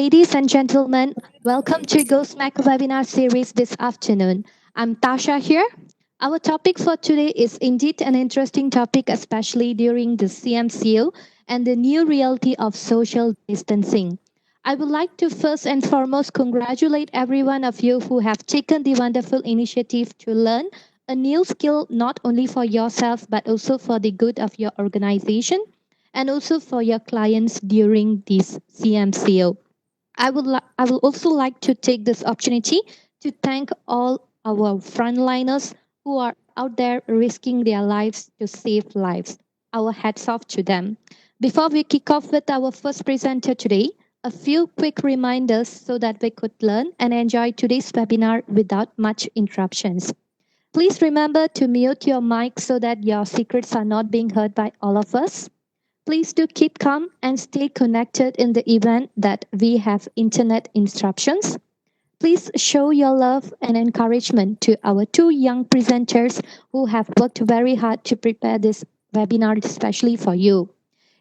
Ladies and gentlemen, welcome to GoSmack webinar series this afternoon. I'm Tasha here. Our topic for today is indeed an interesting topic, especially during the CMCO and the new reality of social distancing. I would like to first and foremost congratulate every one of you who have taken the wonderful initiative to learn a new skill not only for yourself but also for the good of your organization and also for your clients during this CMCO. I will also like to take this opportunity to thank all our frontliners who are out there risking their lives to save lives. Our hats off to them. Before we kick off with our first presenter today, a few quick reminders so that we could learn and enjoy today's webinar without much interruptions. Please remember to mute your mic so that your secrets are not being heard by all of us. Please do keep calm and stay connected in the event that we have internet interruptions. Please show your love and encouragement to our two young presenters who have worked very hard to prepare this webinar especially for you.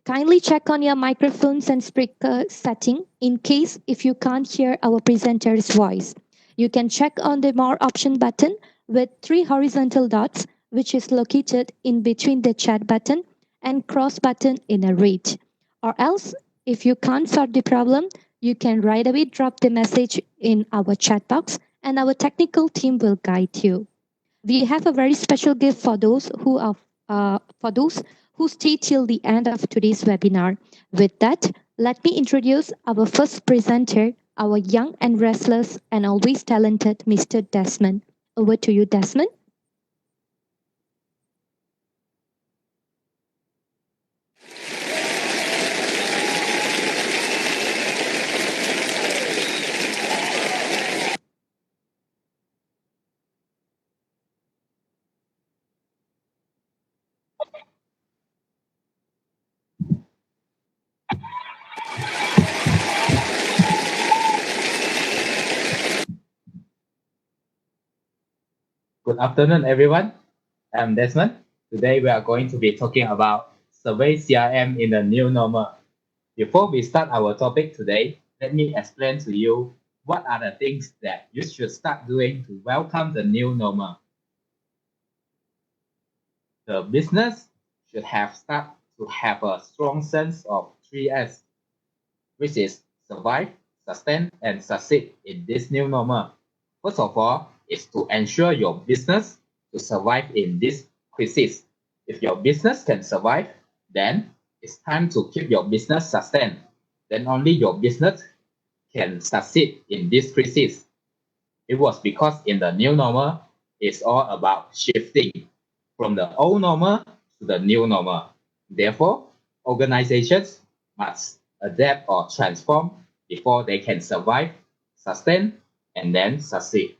Kindly check on your microphones and speaker setting in case if you can't hear our presenter's voice. You can check on the more option button with three horizontal dots which is located in between the chat button and cross button in a read. Or else, if you can't solve the problem, you can right away drop the message in our chat box and our technical team will guide you. We have a very special gift for those who stay till the end of today's webinar. With that, let me introduce our first presenter, our young and restless and always talented Mr. Desmond. Over to you, Desmond. Good afternoon, everyone. I'm Desmond. Today, we are going to be talking about survey CRM in the new normal. Before we start our topic today, let me explain to you what are the things that you should start doing to welcome the new normal. The business should start to have a strong sense of 3S, which is survive, sustain, and succeed in this new normal. First of all, is to ensure your business to survive in this crisis. If your business can survive, then it's time to keep your business sustained. Then only your business can succeed in this crisis. It was because in the new normal, it's all about shifting from the old normal to the new normal. Therefore, organizations must adapt or transform before they can survive, sustain, and then succeed.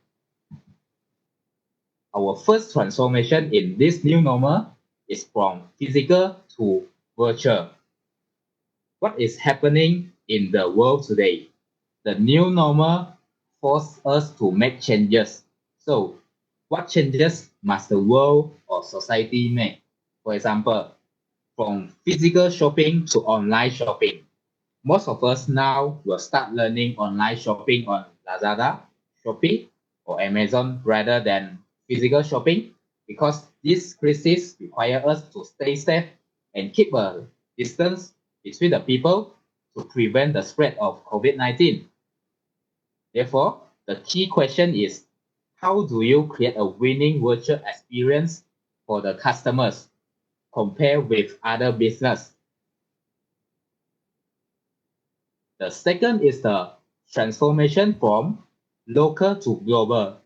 Our first transformation in this new normal is from physical to virtual. What is happening in the world today? The new normal forces us to make changes. So, what changes must the world or society make? For example, from physical shopping to online shopping. Most of us now will start learning online shopping on Lazada, Shopee, or Amazon rather than physical shopping because this crisis requires us to stay safe and keep a distance between the people to prevent the spread of COVID-19. Therefore, the key question is, how do you create a winning virtual experience for the customers compared with other business? The second is the transformation from local to global.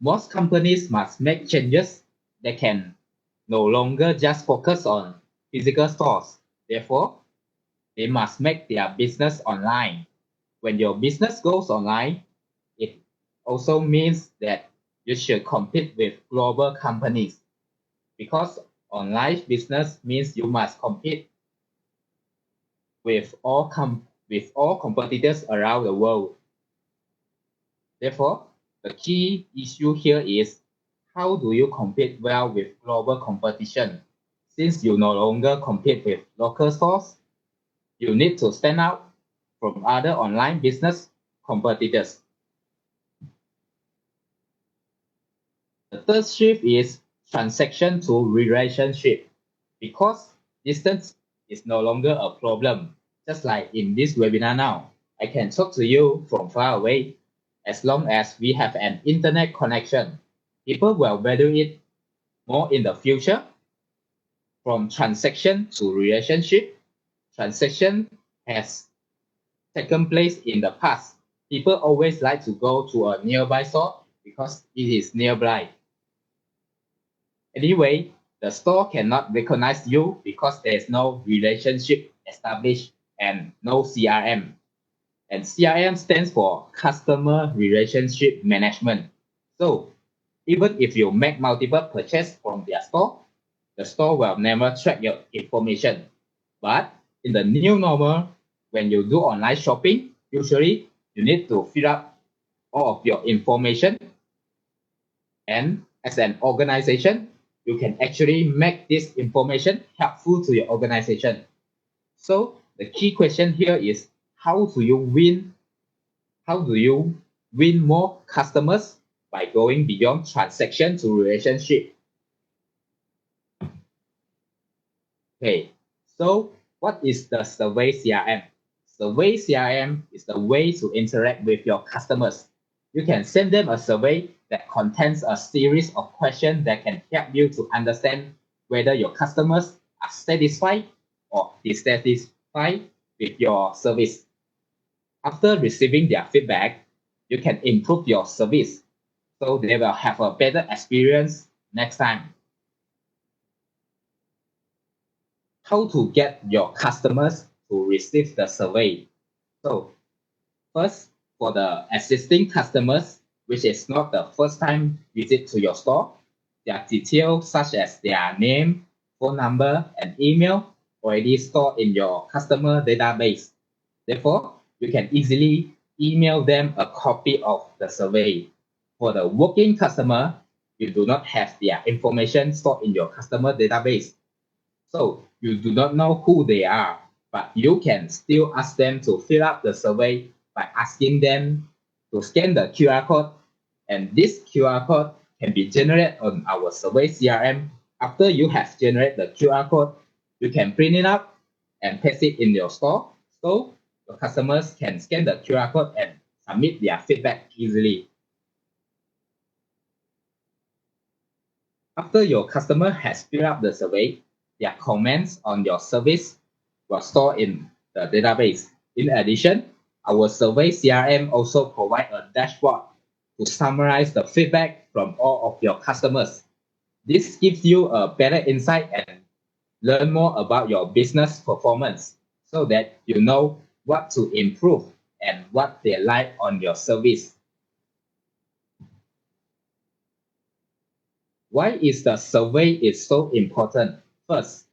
Most companies must make changes that can no longer just focus on physical stores. Therefore, they must make their business online. When your business goes online, it also means that you should compete with global companies because online business means you must compete with all competitors around the world. Therefore, the key issue here is how do you compete well with global competition? Since you no longer compete with local stores, you need to stand out from other online business competitors. The third shift is transaction to relationship. Because distance is no longer a problem, just like in this webinar now, I can talk to you from far away. As long as we have an internet connection, people will value it more in the future. From transaction to relationship, transaction has taken place in the past. People always like to go to a nearby store because it is nearby. Anyway, the store cannot recognize you because there is no relationship established and no CRM. And CRM stands for Customer Relationship Management. So even if you make multiple purchases from their store, the store will never track your information. But in the new normal, when you do online shopping, usually you need to fill up all of your information. And as an organization, you can actually make this information helpful to your organization. So the key question here is how do you win more customers by going beyond transaction to relationship? Okay, so what is the survey CRM? Survey CRM is the way to interact with your customers. You can send them a survey that contains a series of questions that can help you to understand whether your customers are satisfied or dissatisfied with your service. After receiving their feedback, you can improve your service so they will have a better experience next time. How to get your customers to receive the survey. So first, for the existing customers, which is not the first time visit to your store, their details such as their name, phone number, and email already stored in your customer database. Therefore, you can easily email them a copy of the survey. For the working customer, you do not have their information stored in your customer database. So you do not know who they are, but you can still ask them to fill up the survey by asking them to scan the QR code. And this QR code can be generated on our survey CRM. After you have generated the QR code, you can print it up and paste it in your store. So your customers can scan the QR code and submit their feedback easily. After your customer has filled up the survey, their comments on your service will store in the database. In addition, our survey CRM also provides a dashboard to summarize the feedback from all of your customers. This gives you a better insight and learn more about your business performance so that you know what to improve and what they like on your service. Why is the survey is so important? First,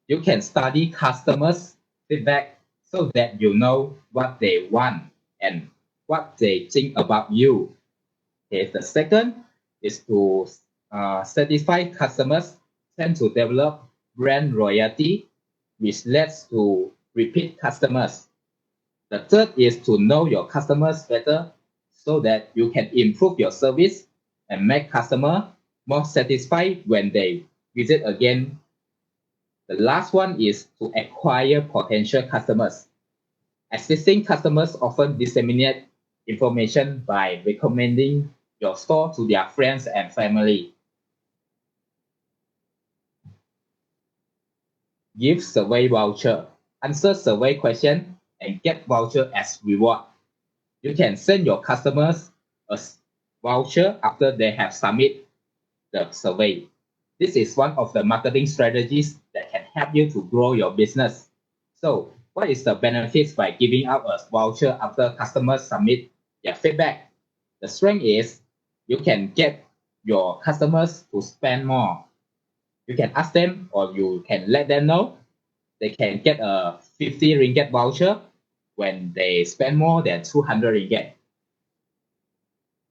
you can study customers' feedback so that you know what they want and what they think about you. Okay, the second is to satisfy customers tend to develop brand loyalty, which leads to repeat customers. The third is to know your customers better so that you can improve your service and make customer more satisfied when they visit again. The last one is to acquire potential customers. Existing customers often disseminate information by recommending your store to their friends and family. Give survey voucher. Answer survey question and get voucher as reward. You can send your customers a voucher after they have submit the survey. This is one of the marketing strategies that can help you to grow your business. So, what is the benefits by giving out a voucher after customers submit their feedback? The strength is you can get your customers to spend more. You can ask them or you can let them know they can get a 50 ringgit voucher when they spend more than 200 ringgit.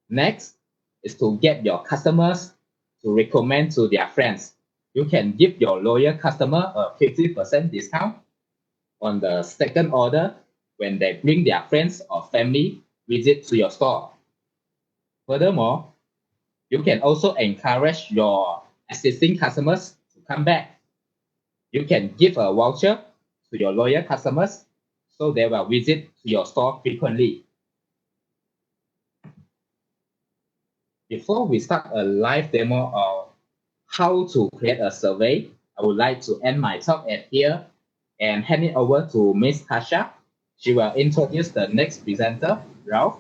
Next is to get your customers to recommend to their friends. You can give your loyal customer a 50% discount on the second order when they bring their friends or family visit to your store. Furthermore, you can also encourage your existing customers to come back. You can give a voucher to your loyal customers so they will visit to your store frequently. Before we start a live demo of how to create a survey, I would like to end my talk at here and hand it over to Miss Tasha. She will introduce the next presenter, Ralph.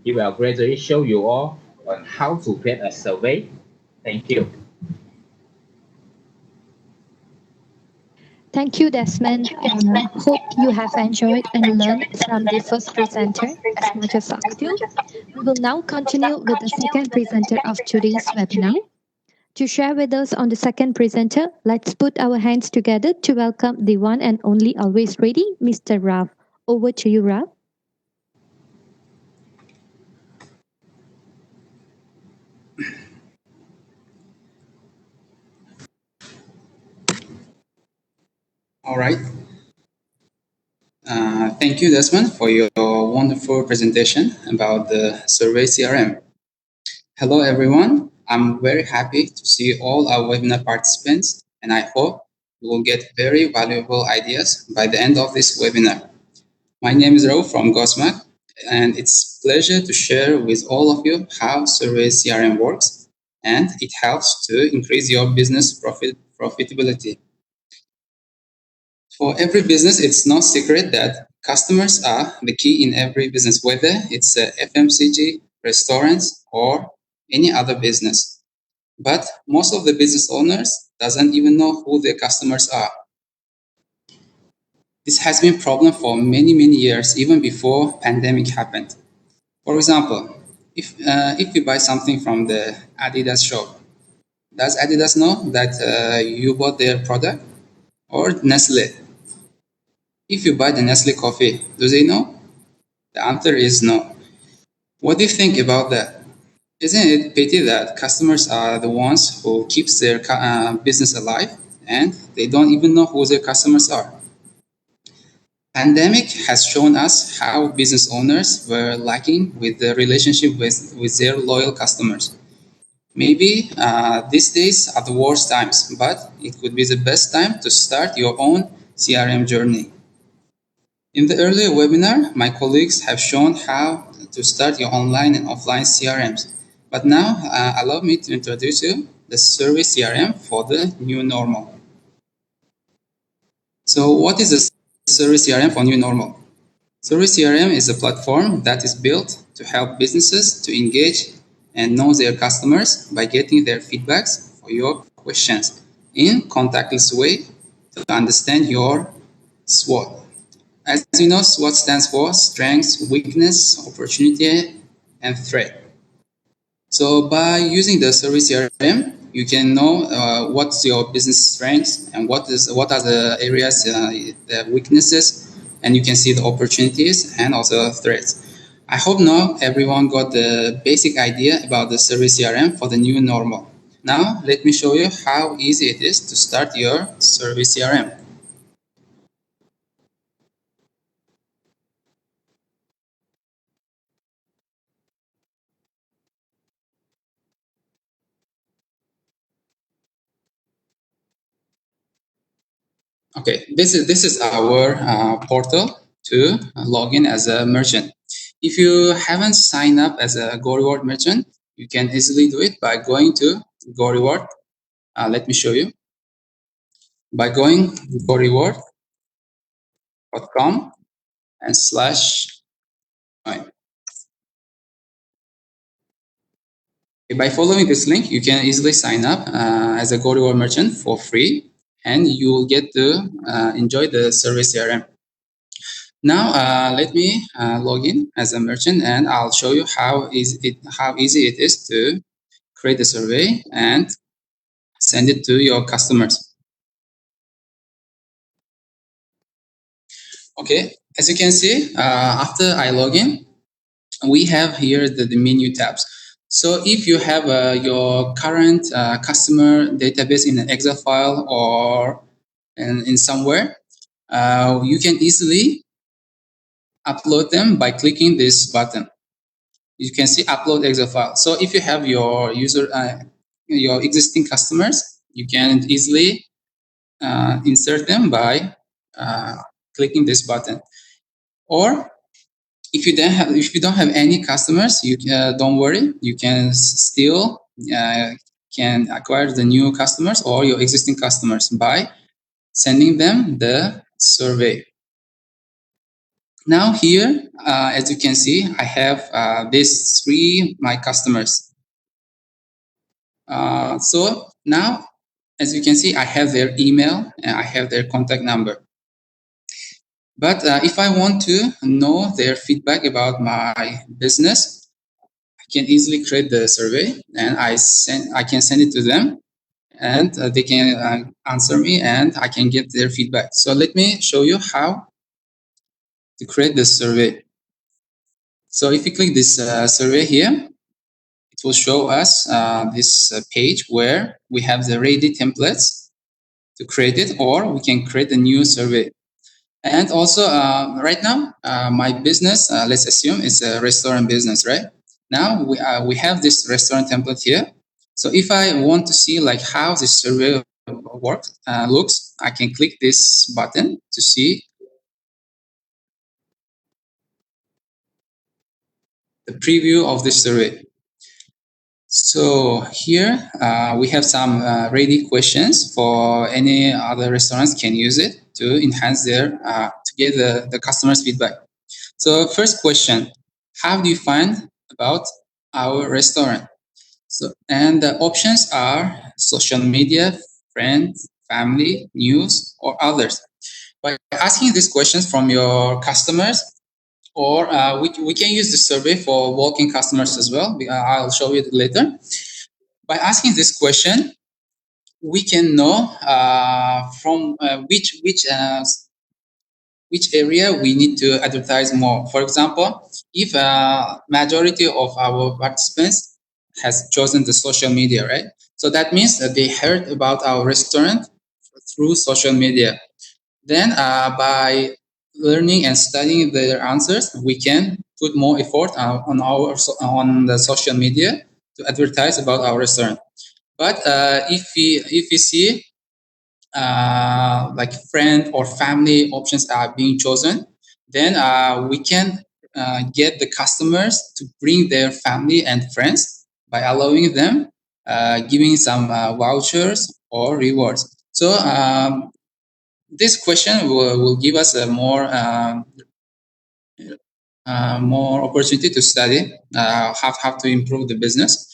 He will gradually show you all on how to create a survey. Thank you. Thank you, Desmond. Hope you have enjoyed and learned from the first presenter as much as I do. We will now continue with the second presenter of today's webinar. To share with us on the second presenter, let's put our hands together to welcome the one and only always ready, Mr. Ralph. Over to you, Ralph. All right. Thank you, Desmond, for your wonderful presentation about the survey CRM. Hello, everyone. I'm very happy to see all our webinar participants, and I hope you will get very valuable ideas by the end of this webinar. My name is Raul from Gosmac, and it's a pleasure to share with all of you how survey CRM works, and it helps to increase your business profitability. For every business, it's no secret that customers are the key in every business, whether it's a FMCG, restaurants, or any other business. But most of the business owners doesn't even know who their customers are. This has been a problem for many years, even before pandemic happened. For example, if you buy something from the Adidas shop, does Adidas know that you bought their product, or Nestle? If you buy the Nestle coffee, do they know? The answer is no. What do you think about that? Isn't it pity that customers are the ones who keeps their business alive and they don't even know who their customers are? Pandemic has shown us how business owners were lacking with the relationship with their loyal customers. Maybe these days are the worst times, but it could be the best time to start your own CRM journey. In the earlier webinar, my colleagues have shown how to start your online and offline CRMs. But now, allow me to introduce you the service CRM for the new normal. So what is the service CRM for new normal? Service CRM is a platform that is built to help businesses to engage and know their customers by getting their feedbacks for your questions in contactless way to understand your SWOT. As you know, SWOT stands for strengths, weakness, opportunity, and threat. So by using the service CRM, you can know what's your business strengths and what are the areas, the weaknesses, and you can see the opportunities and also threats. I hope now everyone got the basic idea about the service CRM for the new normal. Now let me show you how easy it is to start your service CRM. Okay, this is our portal to log in as a merchant. If you haven't signed up as a Go Reward merchant, you can easily do it by going to Go Reward. Let me show you. By going goreward.com and slash. Right. By following this link, you can easily sign up as a Go Reward merchant for free, and you will get to enjoy the service CRM. Now let me log in as a merchant, and I'll show you how easy it is to create a survey and send it to your customers. Okay, as you can see, after I log in, we have here the menu tabs. So if you have your current customer database in an Excel file or in somewhere, you can easily upload them by clicking this button. You can see upload Excel file. So if you have your your existing customers, you can easily insert them by clicking this button. Or if you don't have any customers, you don't worry. You can still can acquire the new customers or your existing customers by sending them the survey. Now here, as you can see, I have these three my customers. So now, as you can see, I have their email and I have their contact number. But if I want to know their feedback about my business, I can easily create the survey and I can send it to them, and they can answer me and I can get their feedback. So let me show you how to create this survey. So if you click this survey here, it will show us this page where we have the ready templates to create it, or we can create a new survey. And also right now, my business, let's assume it's a restaurant business, right? Now we have this restaurant template here. So if I want to see like how this survey looks, I can click this button to see the preview of this survey. So here we have some ready questions for any other restaurants can use it to enhance their to get the customer's feedback. So first question, how do you find about our restaurant? So and the options are social media, friends, family, news, or others. By asking these questions from your customers, or we can use the survey for walk-in customers as well. I'll show you later. By asking this question, we can know from which area we need to advertise more. For example, if majority of our participants has chosen the social media, right? So that means that they heard about our restaurant through social media. Then by learning and studying their answers, we can put more effort on the social media to advertise about our restaurant. But if we see like friend or family options are being chosen, then we can get the customers to bring their family and friends by allowing them giving some vouchers or rewards. So this question will give us a more opportunity to study how to improve the business.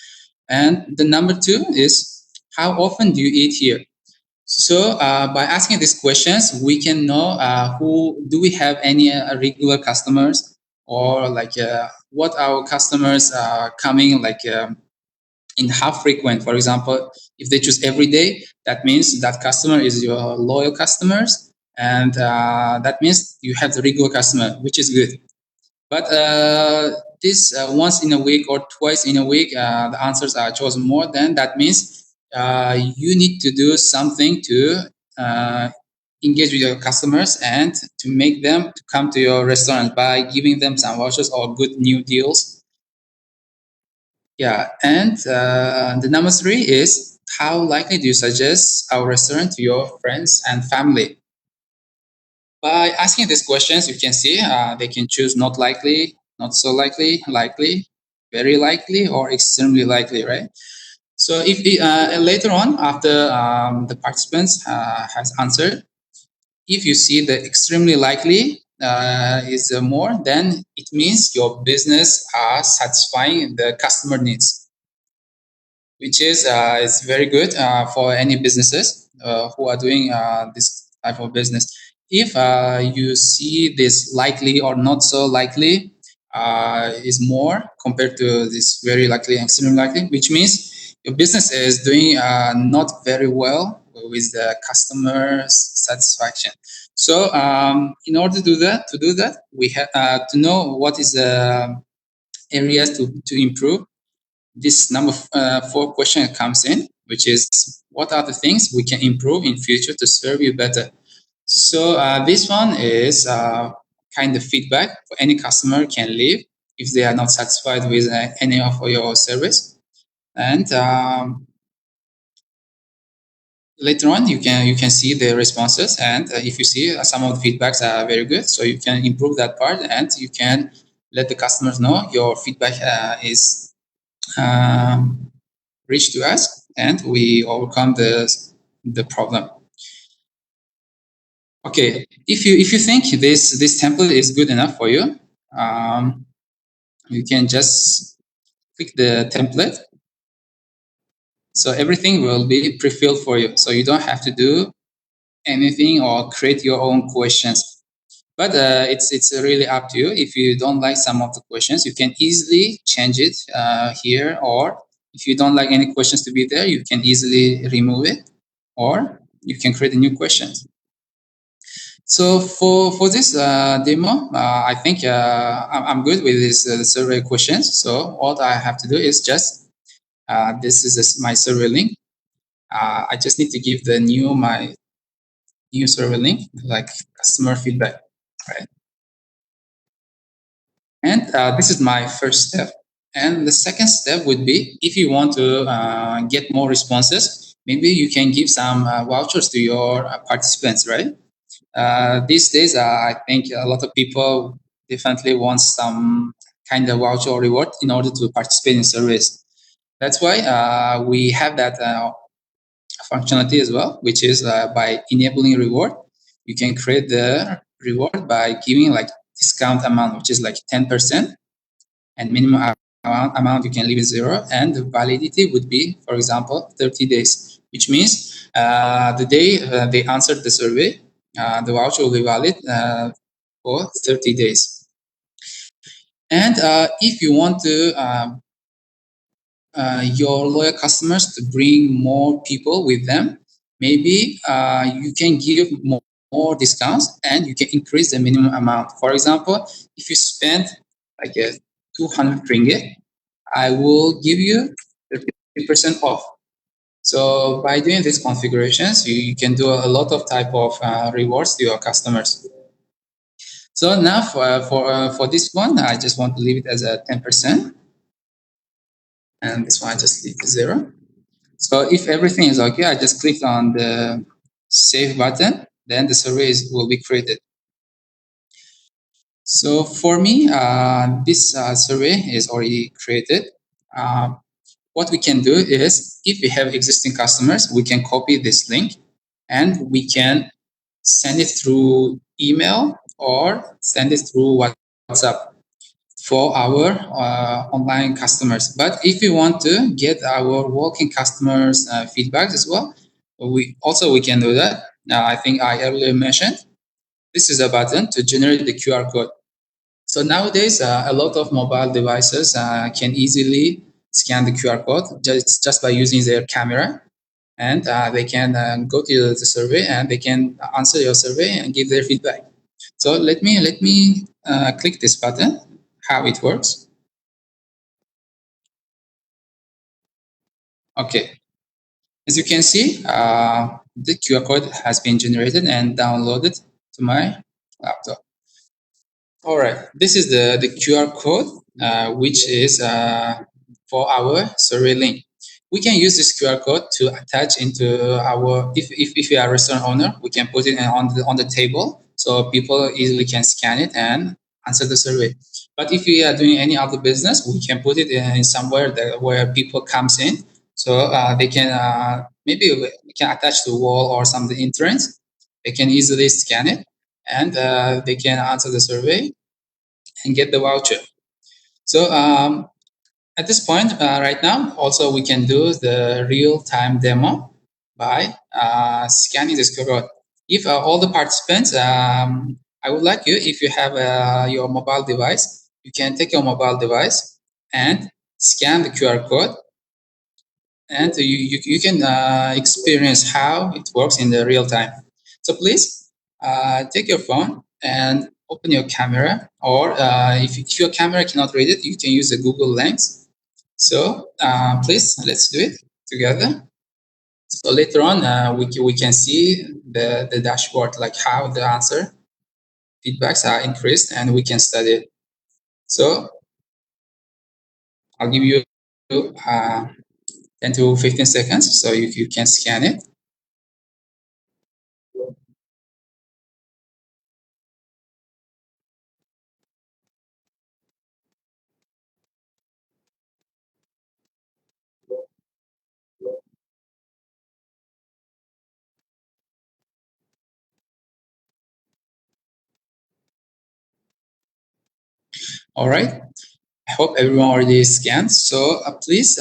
And the number two is, how often do you eat here? So by asking these questions, we can know who do we have any regular customers, or like what our customers are coming like in how frequent. For example, if they choose every day, that means that customer is your loyal customers, and that means you have the regular customer, which is good. But this once in a week or twice in a week, the answers are chosen more. Then that means you need to do something to engage with your customers and to make them to come to your restaurant by giving them some vouchers or good new deals. Yeah, and the number three is, how likely do you suggest our restaurant to your friends and family? By asking these questions, you can see they can choose not likely, not so likely, likely, very likely, or extremely likely, right? So if later on, after the participants has answered, if you see the extremely likely is more, then it means your business are satisfying the customer needs, which is very good for any businesses who are doing this type of business. If you see this likely or not so likely is more compared to this very likely and extremely likely, which means your business is doing not very well with the customer satisfaction. So in order to do that, we have to know what is the areas to improve. This number four question comes in, which is, what are the things we can improve in future to serve you better? So this one is kind of feedback any customer can leave if they are not satisfied with any of your service. And later on, you can see the responses, and if you see some of the feedbacks are very good, so you can improve that part, and you can let the customers know your feedback is reached to us, and we overcome the problem. Okay, if you think this template is good enough for you, you can just click the template. So everything will be pre-filled for you. So you don't have to do anything or create your own questions. But it's really up to you. If you don't like some of the questions, you can easily change it here. Or if you don't like any questions to be there, you can easily remove it, or you can create a new question. So for this demo, I think I'm good with this survey questions. So what I have to do is just this is my survey link. I just need to give my new survey link, like customer feedback, right? And this is my first step. And the second step would be, if you want to get more responses, maybe you can give some vouchers to your participants, right? These days, I think a lot of people definitely want some kind of voucher or reward in order to participate in surveys. That's why we have that functionality as well, which is by enabling reward, you can create the reward by giving like discount amount, which is like 10%, and minimum amount you can leave it 0, and the validity would be, for example, 30 days, which means the day they answered the survey, the voucher will be valid for 30 days. And if you want to your loyal customers to bring more people with them, maybe you can give more discounts, and you can increase the minimum amount. For example, if you spend like 200 ringgit, I will give you 30% off. So by doing these configurations, you can do a lot of type of rewards to your customers. So now for this one, I just want to leave it as a 10%. And this one, I just leave it 0. So if everything is okay, I just click on the save button, then the survey will be created. So for me, this survey is already created. What we can do is, if we have existing customers, we can copy this link and we can send it through email or send it through WhatsApp for our online customers. But if we want to get our walking customers feedback as well, we can do that. I think I earlier mentioned this is a button to generate the QR code. So nowadays, a lot of mobile devices can easily scan the QR code just by using their camera, and they can go to the survey and they can answer your survey and give their feedback. So let me click this button, how it works. Okay, as you can see, the QR code has been generated and downloaded to my laptop. All right, this is the QR code, which is for our survey link. We can use this QR code to attach into our, if you are a restaurant owner, we can put it on the table so people easily can scan it and answer the survey. But if we are doing any other business, we can put it in somewhere where people comes in, so they can maybe we can attach to the wall or some entrance. They can easily scan it, and they can answer the survey and get the voucher. So at this point, right now, also we can do the real-time demo by scanning this QR code. If all the participants, I would like you, if you have your mobile device, you can take your mobile device and scan the QR code, and you can experience how it works in the real time. So please take your phone and open your camera, or if your camera cannot read it, you can use the Google Lens. So please, let's do it together. So later on, we can see the dashboard, like how the answer feedbacks are increased and we can study it. So I'll give you 10 to 15 seconds so you can scan it. All right. I hope everyone already scanned. So please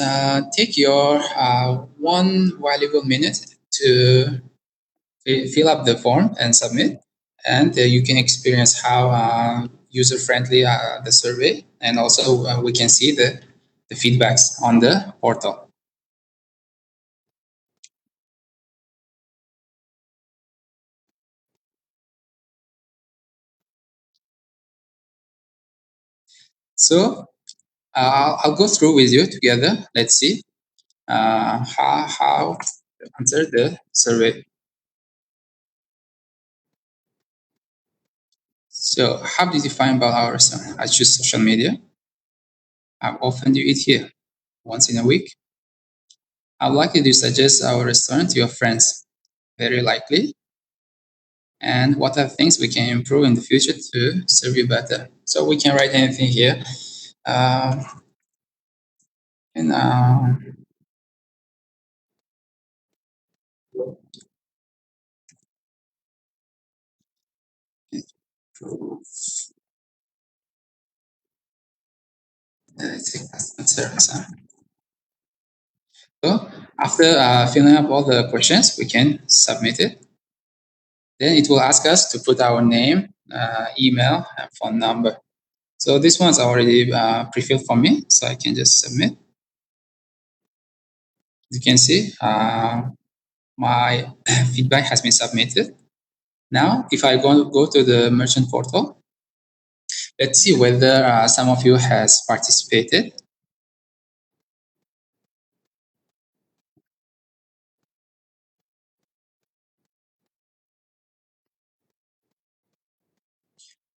take your 1 valuable minute to fill up the form and submit. And you can experience how user-friendly the survey, and also we can see the feedbacks on the portal. So I'll go through with you together. Let's see how to answer the survey. So how did you find about our restaurant? I choose social media. How often do you eat here? Once in a week. How likely do you suggest our restaurant to your friends? Very likely. And what are things we can improve in the future to serve you better? So we can write anything here. Uh, and let's see, customer service. So after filling up all the questions, we can submit it. Then it will ask us to put our name, email, and phone number. So this one's already pre-filled for me, so I can just submit. You can see my feedback has been submitted. Now, if I go to the merchant portal, let's see whether some of you has participated.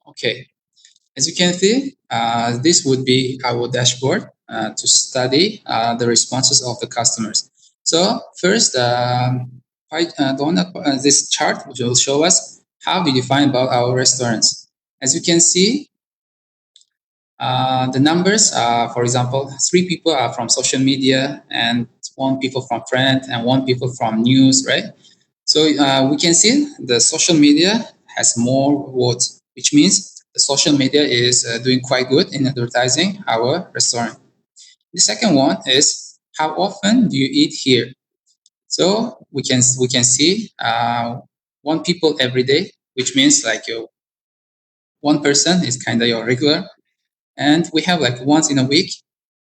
Okay, as you can see, this would be our dashboard to study the responses of the customers. So first, this chart which will show us how we define about our restaurants. As you can see, the numbers, for example, 3 people are from social media and 1 people from friend and 1 people from news, right? So we can see the social media has more votes, which means the social media is doing quite good in advertising our restaurant. The second one is how often do you eat here? So we can see 1 people every day, which means like 1 person is kind of your regular, and we have like once in a week,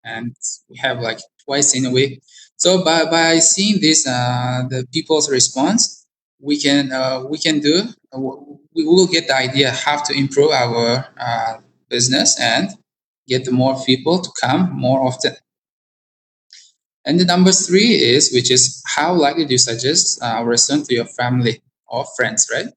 and we have like twice in a week. So by seeing this the people's response, we can do we will get the idea how to improve our business and get more people to come more often. And the number 3 is, which is how likely do you suggest a restaurant to your family or friends, right?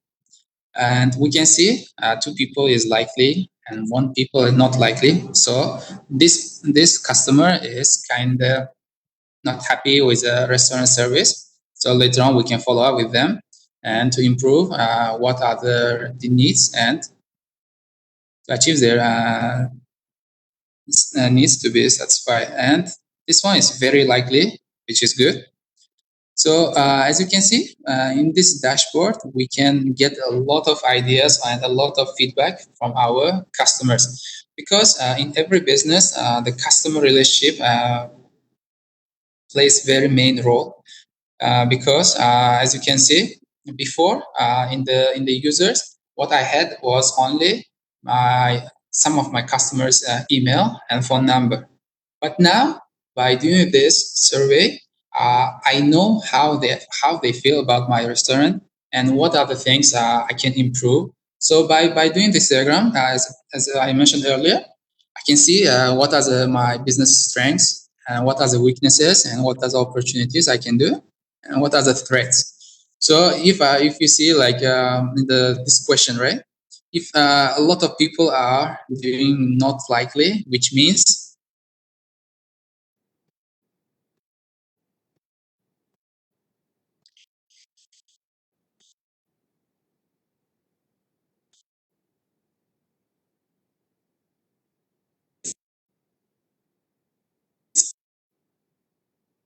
And we can see 2 people is likely and 1 people is not likely. So this customer is kind of not happy with the restaurant service. So later on we can follow up with them and to improve what are the needs and to achieve their needs to be satisfied. And this one is very likely, which is good. So as you can see in this dashboard, we can get a lot of ideas and a lot of feedback from our customers, because in every business, the customer relationship plays very main role. Because as you can see before in the users, what I had was only some of my customers' email and phone number. But now, by doing this survey, I know how they feel about my restaurant and what are the things I can improve. So by doing this diagram, as I mentioned earlier, I can see what are my business strengths and what are the weaknesses and what are the opportunities I can do and what are the threats. So if you see like this question, right? if a lot of people are doing not likely, which means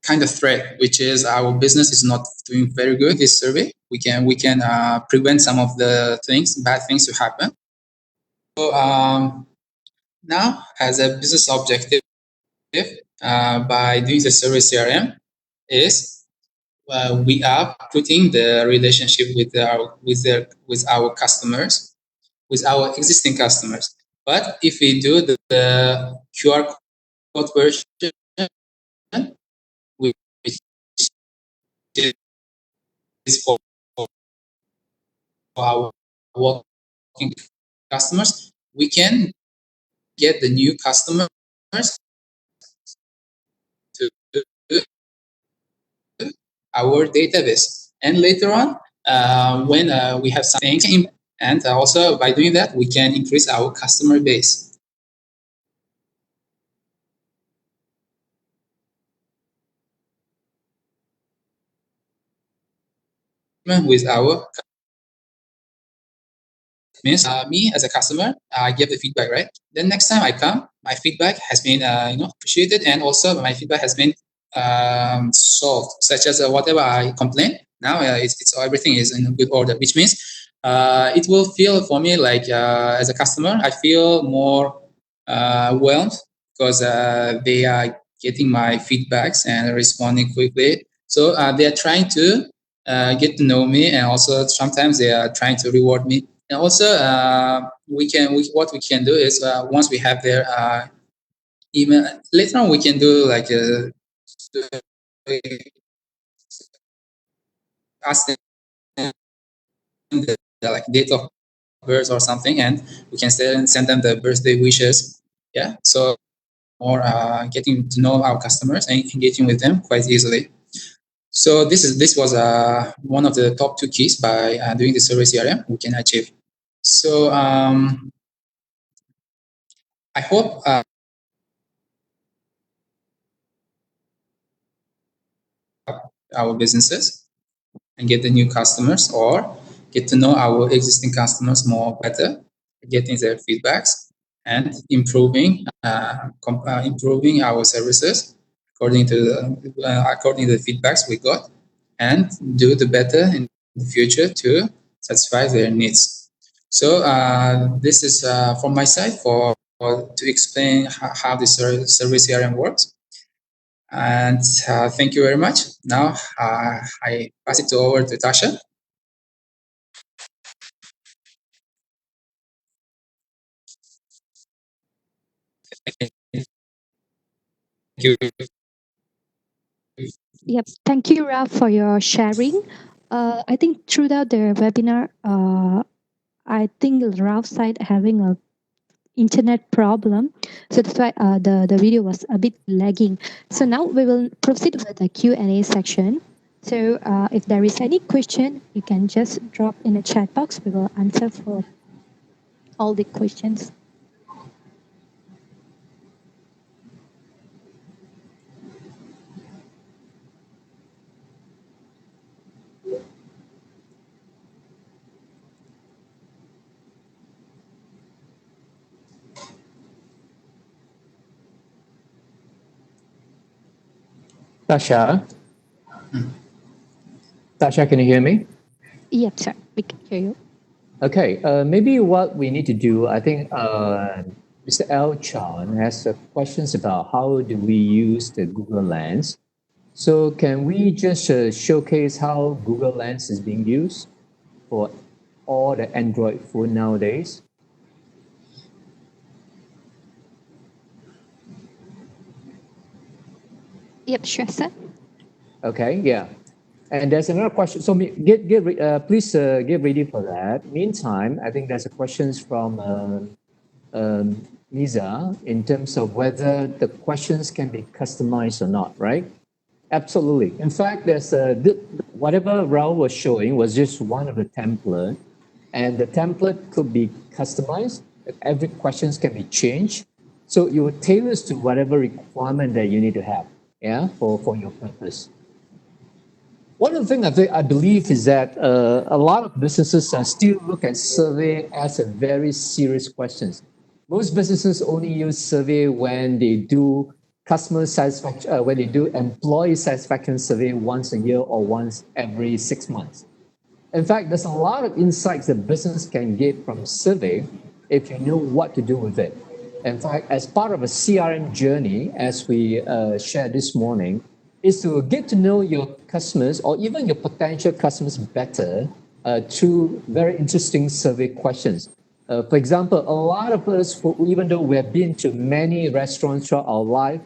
kind of threat, which is our business is not doing very good. This survey, we can prevent some of the bad things to happen. So now, as a business objective, by doing the survey CRM, is we are putting the relationship with our customers, with our existing customers. But if we do the QR code version, which is for our working customers, we can get the new customers to our database. And later on, when we have something, and also by doing that, we can increase our customer base. With our means me as a customer, I give the feedback, right? Then next time I come, my feedback has been appreciated, and also my feedback has been solved, such as whatever I complain. Now it's everything is in good order, which means it will feel for me like as a customer, I feel more whelmed because they are getting my feedbacks and responding quickly. So they are trying to get to know me, and also sometimes they are trying to reward me. And also, what we can do is once we have their email, later on we can do like ask them the like date of birth or something, and we can send them the birthday wishes. Yeah, so or getting to know our customers and engaging with them quite easily. So this was one of the top two keys by doing the survey CRM we can achieve. So I hope our businesses and get the new customers, or get to know our existing customers more better, getting their feedbacks and improving our services according to the feedbacks we got, and do the better in the future to satisfy their needs. So this is from my side to explain how the service CRM works. And thank you very much. Now I pass it over to Tasha. Thank you. Yep. Thank you, Ralph, for your sharing. I think throughout the webinar, I think Ralph's side having a internet problem, so that's why the video was a bit lagging. So now we will proceed with the Q&A section. So if there is any question, you can just drop in the chat box. We will answer for all the questions. Tasha, Tasha, can you hear me? Yep, sir. We can hear you. Okay, maybe what we need to do, I think Mr. L. Chan has questions about how do we use the Google Lens. So can we just showcase how Google Lens is being used for all the Android phone nowadays? Yep, sure, sir. Okay, yeah. And there's another question. So please get ready for that. Meantime, I think there's a questions from Nisa in terms of whether the questions can be customized or not, right? Absolutely. In fact, there's whatever Raul was showing was just one of the template. and the template could be customized. Every questions can be changed. So you will tailor to whatever requirement that you need to have, yeah, for your purpose. One of the things I believe is that a lot of businesses still look at survey as a very serious question. Most businesses only use survey when they do customer satisfaction, when they do employee satisfaction survey once a year or once every 6 months. In fact, there's a lot of insights that business can get from survey if you know what to do with it. In fact, as part of a CRM journey, as we shared this morning, is to get to know your customers or even your potential customers better through very interesting survey questions. For example, a lot of us, even though we have been to many restaurants throughout our life,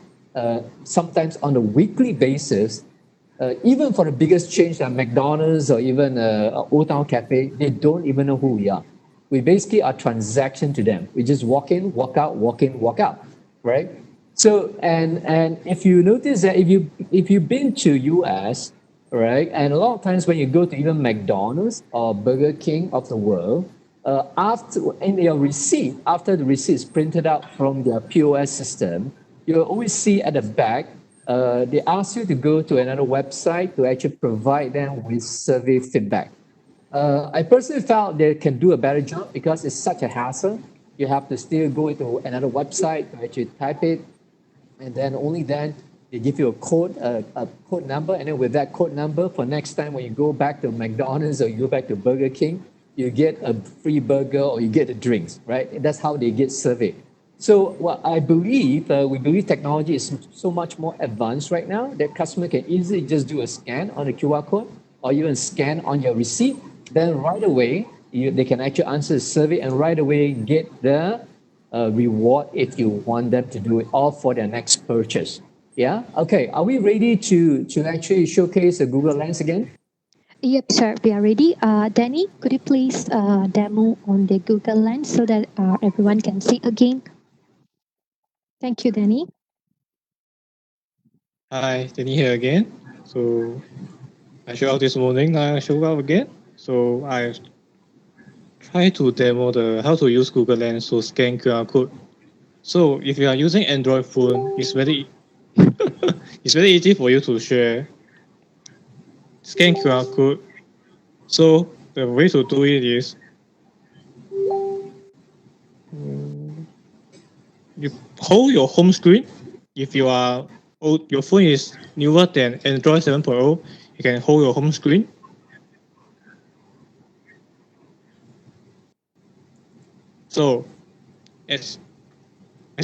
sometimes on a weekly basis, even for the biggest change like McDonald's or even Old Town Cafe, they don't even know who we are. We basically are transaction to them. We just walk in, walk out, right? So and if you notice that if you've been to US, right, and a lot of times when you go to even McDonald's or Burger King of the world, after in your receipt, after the receipt is printed out from their POS system, you'll always see at the back they ask you to go to another website to actually provide them with survey feedback. I personally felt they can do a better job because it's such a hassle. You have to still go to another website to actually type it, and then only then they give you a code number, and then with that code number, for next time when you go back to McDonald's or you go back to Burger King, you get a free burger or you get the drinks, right? That's how they get surveyed. So what I believe, we believe technology is so much more advanced right now that customer can easily just do a scan on the QR code or even scan on your receipt. Then right away, they can actually answer the survey and right away get the reward if you want them to do it all for their next purchase. Yeah. Okay. Are we ready to actually showcase the Google Lens again? Yep, sir, we are ready. Danny, could you please demo on the Google Lens so that everyone can see again? Thank you, Danny. Hi, Danny here again. So I showed out this morning. Now I show out again. So I try to demo the how to use Google Lens to scan QR code. So if you are using Android phone, it's very it's very easy for you to share scan QR code. So the way to do it is you hold your home screen. If you are old, your phone is newer than Android 7.0, you can hold your home screen. So as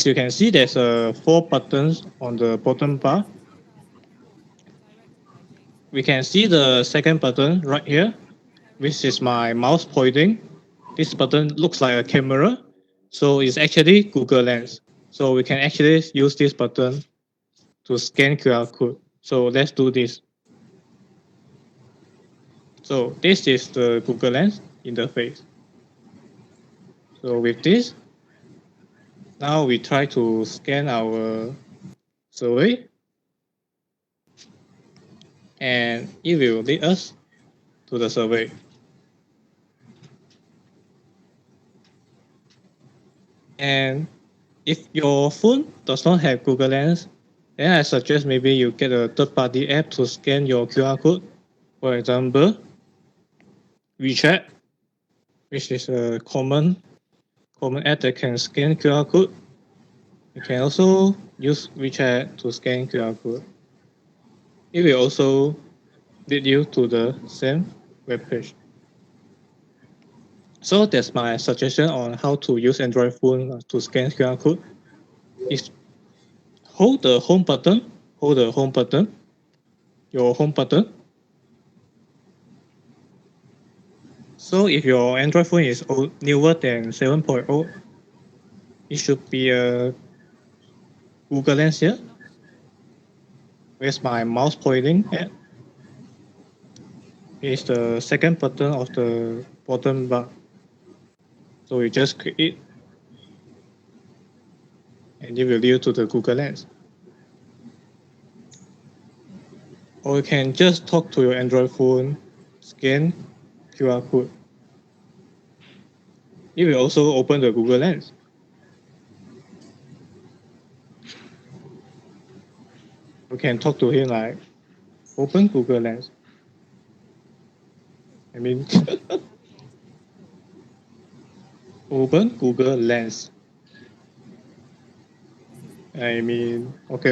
you can see, there's 4 buttons on the bottom bar. We can see the second button right here, which is my mouse pointing. This button looks like a camera, so it's actually Google Lens. So we can actually use this button to scan QR code. So let's do this. So this is the Google Lens interface. So with this, now we try to scan our survey, and it will lead us to the survey. And if your phone does not have Google Lens, then I suggest maybe you get a third-party app to scan your QR code. For example, WeChat, which is a common app that can scan QR code. You can also use WeChat to scan QR code. It will also lead you to the same web page. So that's my suggestion on how to use Android phone to scan QR code. Is hold the home button, your home button. So if your Android phone is newer than 7.0, it should be a Google Lens here. Where's my mouse pointing at? It's the second button of the bottom bar. So you just click it, and it will lead to the Google Lens. Or you can just talk to your Android phone, scan QR code. it will also open the Google Lens. You can talk to him like, open Google Lens. I mean, open Google Lens. I mean, okay.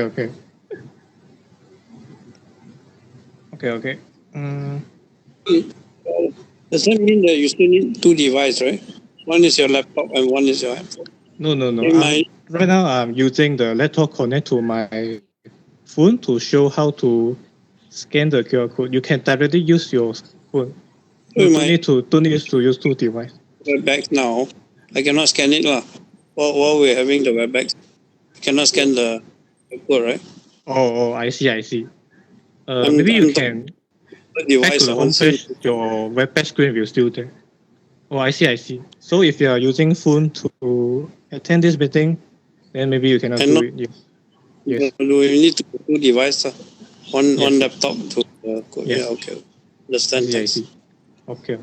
Does that mean that you still need two devices, right? One is your laptop and one is your iPhone. No. In Right now, I'm using the laptop connect to my phone to show how to scan the QR code. You can directly use your phone. No, don't need to use two devices. WebEx now, I cannot scan it lah. While we're having the WebEx, you cannot scan the code, right? Oh, I see. Maybe you can back Device to the home page. Your web page screen will still there. Oh, I see. So if you are using phone to attend this meeting, then maybe you cannot do it. Yes. We need two devices, one Yes. laptop to code. Yes. Yeah, okay. Understand. I Thanks. see. Okay.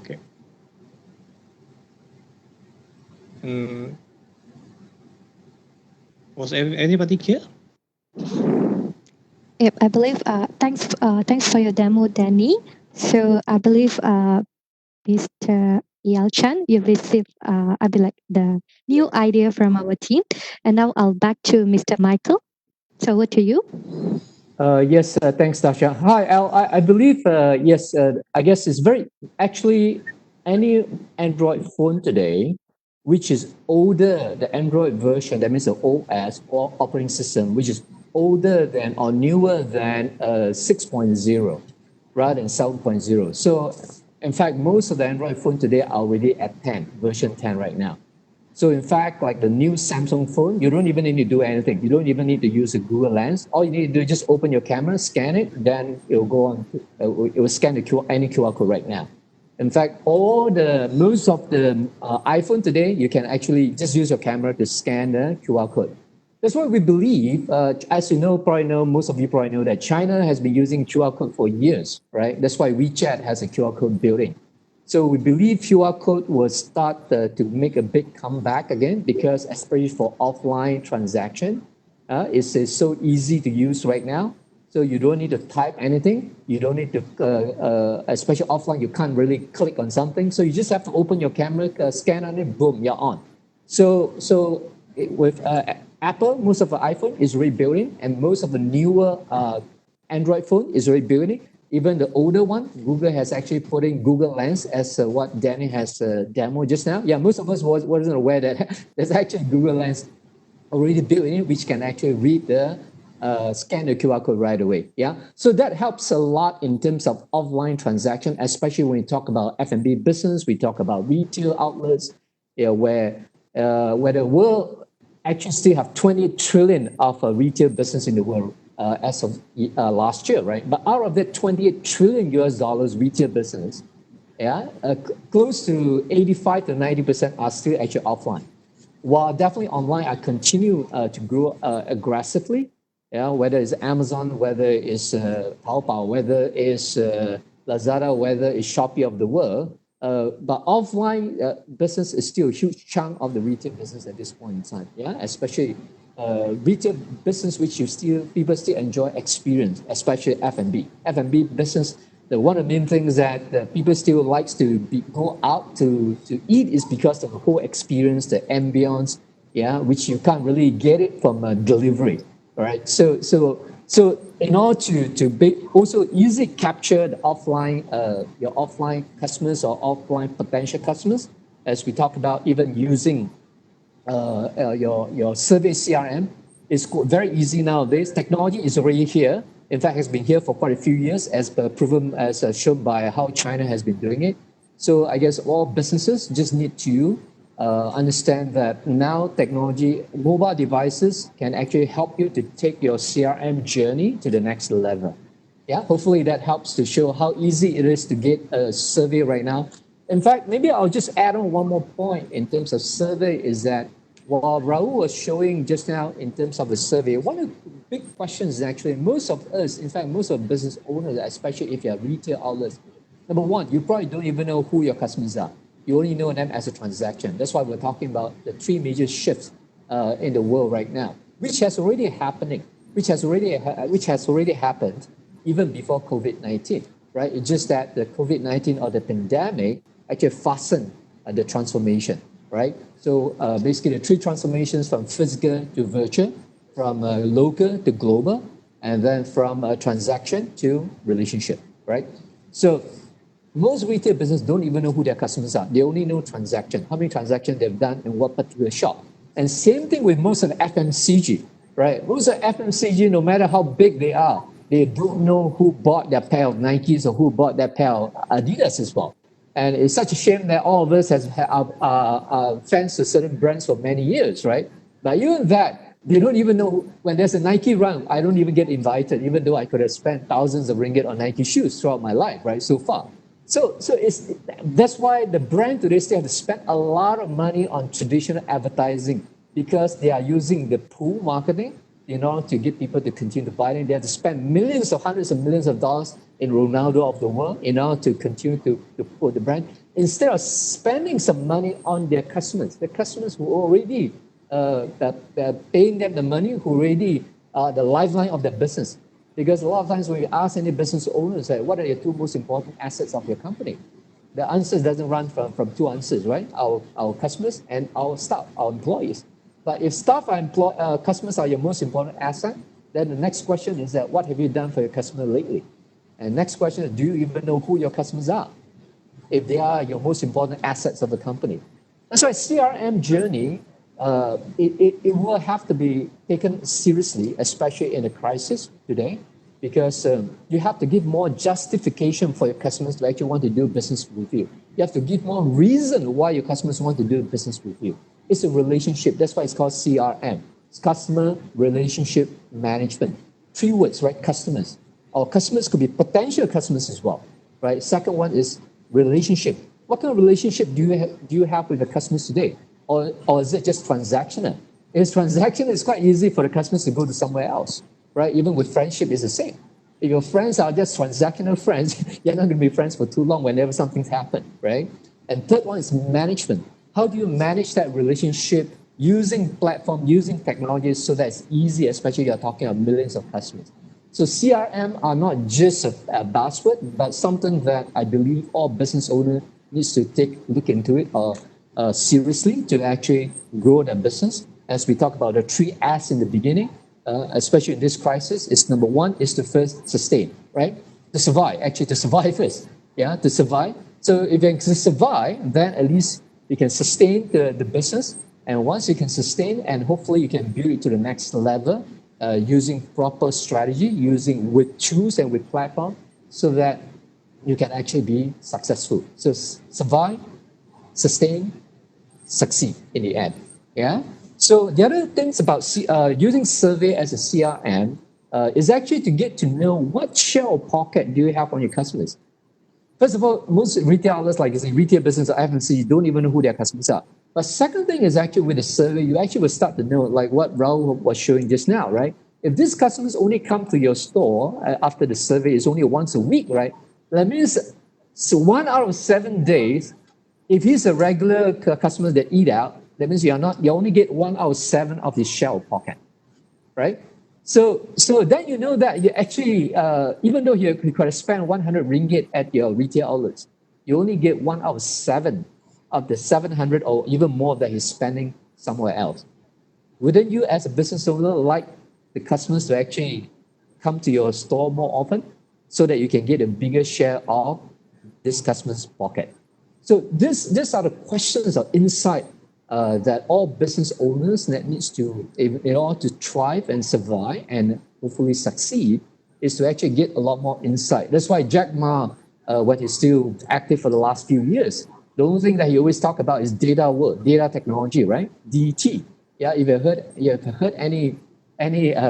Was anybody here? Yep, I believe. Thanks for your demo, Danny. So I believe, Mr. Yalchan, you received, I believe, the new idea from our team, and now I'll back to Mr. Michael. So over to you. Yes, thanks, Tasha. Hi, Al. I believe, yes, I guess it's very, actually, any Android phone today, which is older, the Android version, that means the OS or operating system, which is older than or newer than 6.0 rather than 7.0. So, in fact, most of the Android phone today are already at 10, version 10 right now. So in fact, like the new Samsung phone, you don't even need to do anything. You don't even need to use a Google Lens. All you need to do is just open your camera, scan it, then it'll go on. It will scan any QR code right now. In fact, most of the iPhone today, you can actually just use your camera to scan the QR code. That's what we believe. As you know, most of you probably know that China has been using QR code for years, right? That's why WeChat has a QR code built in. So we believe QR code will start to make a big comeback again because especially for offline transaction, it's so easy to use right now. So you don't need to type anything. You don't need to, especially offline, you can't really click on something. So you just have to open your camera, scan on it, boom, you're on. So with Apple, most of the iPhone is already built in, and most of the newer Android phone is already built in. Even the older one, Google has actually put in Google Lens as what Danny has demoed just now. Yeah, most of us wasn't aware that there's actually Google Lens already built in, which can actually read scan the QR code right away. Yeah, so that helps a lot in terms of offline transaction, especially when we talk about F&B business, we talk about retail outlets, where the world actually still have 20 trillion of retail business in the world. As of last year, right? But out of that 28 trillion US dollars retail business, close to 85 to 90% are still actually offline. While definitely online, I continue to grow aggressively. Whether it's Amazon, whether it's Taobao, whether it's Lazada, whether it's Shopee of the world. But offline business is still a huge chunk of the retail business at this point in time. Especially retail business, which people still enjoy experience, especially F&B. F&B business, one of the main things that people still likes to go out to eat is because of the whole experience, the ambience, which you can't really get it from delivery, right? So in order to also easily capture the offline, your offline customers or offline potential customers, as we talked about, even using your survey CRM is very easy nowadays. Technology is already here. In fact, it's been here for quite a few years, as proven, as shown by how China has been doing it. So I guess all businesses just need to understand that now technology, mobile devices can actually help you to take your CRM journey to the next level. Hopefully that helps to show how easy it is to get a survey right now. In fact, maybe I'll just add on one more point in terms of survey is that while Raul was showing just now in terms of the survey, one of the big questions is actually most of us, in fact, most of business owners, especially if you're retail outlets, number one, you probably don't even know who your customers are. You only know them as a transaction. That's why we're talking about the three major shifts in the world right now, which has already happening, which has already happened even before COVID-19, right? It's just that the COVID-19 or the pandemic actually fastened the transformation, right? So basically the three transformations from physical to virtual, from local to global, and then from transaction to relationship, right? So most retail business don't even know who their customers are. They only know transaction, how many transactions they've done in what particular shop. And same thing with most of the FMCG, right? Most of FMCG, no matter how big they are, they don't know who bought their pair of Nikes or who bought that pair of Adidas as well. And it's such a shame that all of us are fans to certain brands for many years, right? But even that, they don't even know when there's a Nike run, I don't even get invited, even though I could have spent thousands of ringgit on Nike shoes throughout my life, right? So far. So that's why the brand today still have to spend a lot of money on traditional advertising because they are using the pull marketing in order to get people to continue to buy them. They have to spend millions of hundreds of millions of dollars in Ronaldo of the world in order to continue to pull the brand instead of spending some money on their customers. The customers who already paying them the money, who already are the lifeline of their business. Because a lot of times when you ask any business owners, like, what are your two most important assets of your company? The answers doesn't run from two answers, right? Our customers and our staff, our employees. But if staff and customers are your most important asset, then the next question is that what have you done for your customer lately? And next question is, do you even know who your customers are? If they are your most important assets of the company. That's why CRM journey, it will have to be taken seriously, especially in a crisis today, because you have to give more justification for your customers to actually want to do business with you. You have to give more reason why your customers want to do business with you. It's a relationship. That's why it's called CRM. It's customer relationship management. Three words, right? Customers. Our customers could be potential customers as well, right? Second one is relationship. What kind of relationship do you have with the customers today? Or is it just transactional? If it's transactional, it's quite easy for the customers to go to somewhere else, right? Even with friendship, it's the same. If your friends are just transactional friends, you're not going to be friends for too long whenever something's happened, right? And third one is management. How do you manage that relationship using platform, using technologies so that it's easy, especially you're talking about millions of customers? So CRM are not just a buzzword, but something that I believe all business owners needs to look into it seriously to actually grow their business. As we talk about the three S in the beginning, especially in this crisis, is number one is to first sustain, right? To survive first, yeah, to survive. So if you can survive, then at least you can sustain the business. And once you can sustain, and hopefully you can build it to the next level using proper strategy, using with tools and with platform, so that you can actually be successful. So survive, sustain, succeed in the end. Yeah. So the other things about using survey as a CRM is actually to get to know what share or pocket do you have on your customers. First of all, most retailers, like it's a retail business or FMCG, don't even know who their customers are. But second thing is actually with the survey, you actually will start to know, like what Raul was showing just now, right? If these customers only come to your store after the survey is only once a week, right? That means so 1 out of 7 days, if he's a regular customer that eat out, that means you only get 1 out of 7 of his share or pocket, right? So then you know that you actually, even though you could have spent 100 ringgit at your retail outlets, you only get 1 out of 7 of the 700 or even more that he's spending somewhere else. Wouldn't you, as a business owner, like the customers to actually come to your store more often so that you can get a bigger share of this customer's pocket? So these are the questions or insight that all business owners that needs to, in order to thrive and survive and hopefully succeed, is to actually get a lot more insight. That's why Jack Ma, when he's still active for the last few years, the only thing that he always talk about is data work, data technology, right? DT. Yeah, if you have heard any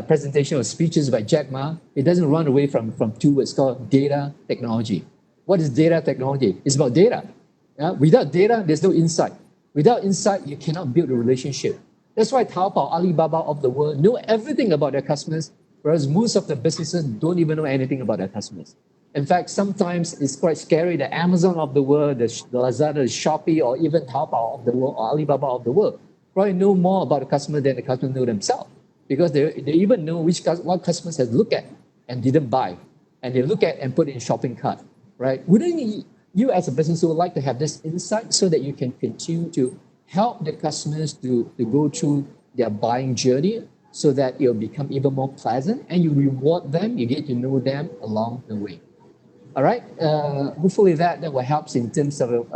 presentation or speeches by Jack Ma, it doesn't run away from two words called data technology. What is data technology? It's about data. Yeah? Without data, there's no insight. Without insight, you cannot build a relationship. That's why Taobao, Alibaba of the world know everything about their customers, whereas most of the businesses don't even know anything about their customers. In fact, sometimes it's quite scary. The Amazon of the world, the Lazada, the Shopee, or even Taobao of the world, or Alibaba of the world, probably know more about the customer than the customer know themselves, because they even know what customers has looked at and didn't buy, and they look at and put in shopping cart, right? Wouldn't you as a business would like to have this insight so that you can continue to help the customers to go through their buying journey so that it'll become even more pleasant, and you reward them, you get to know them along the way. All right. Hopefully that will help in terms of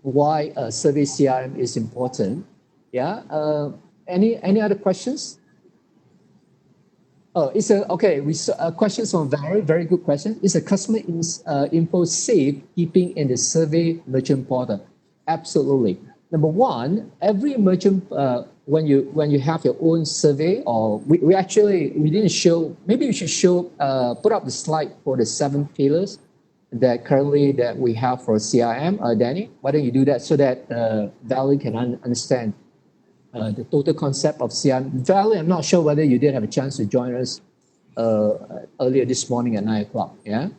why service CRM is important. Yeah. Any other questions? Oh, it's a okay. We questions from very good question. Is a customer info safe keeping in the survey merchant portal? Absolutely. Number one, every merchant when you have your own survey, or we actually we didn't show. Maybe we should show put up the slide for the 7 pillars that currently that we have for CRM. Danny, why don't you do that so that Valerie can understand the total concept of CRM. Valerie, I'm not sure whether you did have a chance to join us earlier this morning at 9 o'clock. Yeah.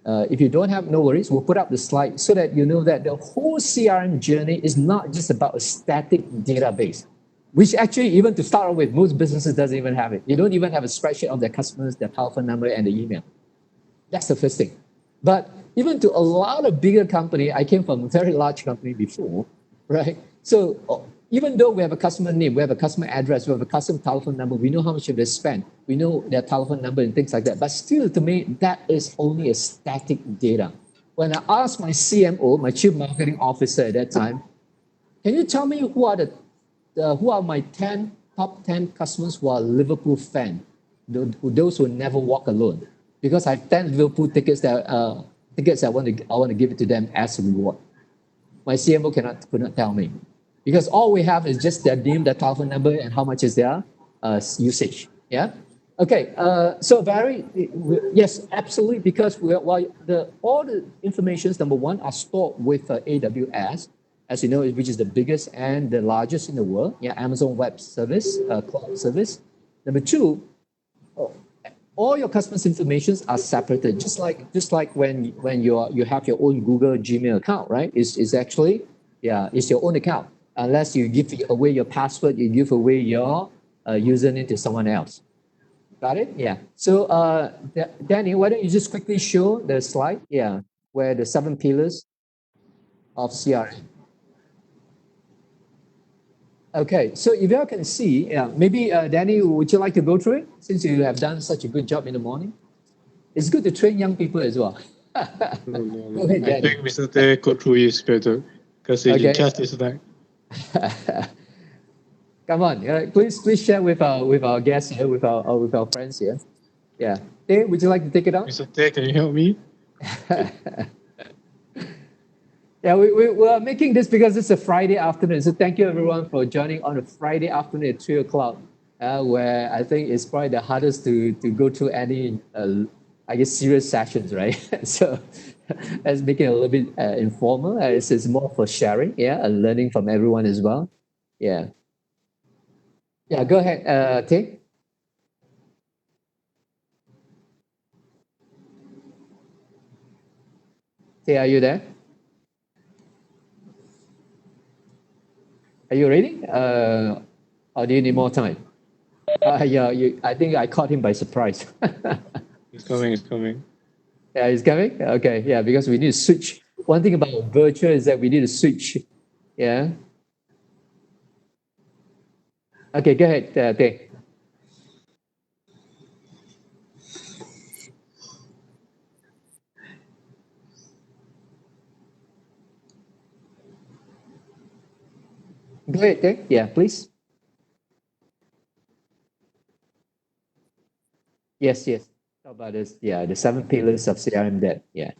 If you don't have, no worries. We'll put up the slide so that you know that the whole CRM journey is not just about a static database, which actually, even to start with, most businesses doesn't even have it. You don't even have a spreadsheet of their customers, their telephone number, and the email. That's the first thing. But even to a lot of bigger company, I came from a very large company before, right? So even though we have a customer name, we have a customer address, we have a customer telephone number, we know how much they spend, we know their telephone number and things like that. But still, to me, that is only a static data. When I asked my CMO, my chief marketing officer at that time, can you tell me who are my top 10 customers who are Liverpool fan, those who never walk alone? Because I have 10 Liverpool tickets that I want to give it to them as a reward. My CMO could not tell me, because all we have is just their name, their telephone number, and how much is their usage. Yeah. Okay. So Barry, yes, absolutely, because all the informations, number one, are stored with AWS, as you know, which is the biggest and the largest in the world. Yeah, Amazon Web Service, cloud service. Number two, all your customers' informations are separated, just like when you have your own Google Gmail account, right? It's actually it's your own account. Unless you give away your password, you give away your username to someone else. Got it? Yeah. So Danny, why don't you just quickly show the slide? Yeah, where the 7 pillars of CRM. Okay, so if you can see, yeah, maybe Danny, would you like to go through it since you have done such a good job in the morning? It's good to train young people as well. No. Go ahead, I Danny. think Mr. Tay go through is better because it Okay. just is like. Come on, please share with our guests here, with our friends here. Yeah, Tay, would you like to take it on? Mr. Tay, can you help me? Yeah, we're making this because it's a Friday afternoon. So thank you everyone for joining on a Friday afternoon at 3 o'clock, where I think it's probably the hardest to go through any, I guess, serious sessions, right? So let's make it a little bit informal. It's more for sharing, yeah, and learning from everyone as well. Yeah. Yeah, go ahead, Tay. Tay, are you there? Are you ready? Or do you need more time? Yeah, I think I caught him by surprise. It's coming. Yeah, he's coming? Okay, yeah, because we need to switch. One thing about virtual is that we need to switch. Yeah. Okay, go ahead, Tay. Go ahead, Tay. Yeah, please. Yes. How about this? Yeah, the 7 pillars of CRM that. Yeah.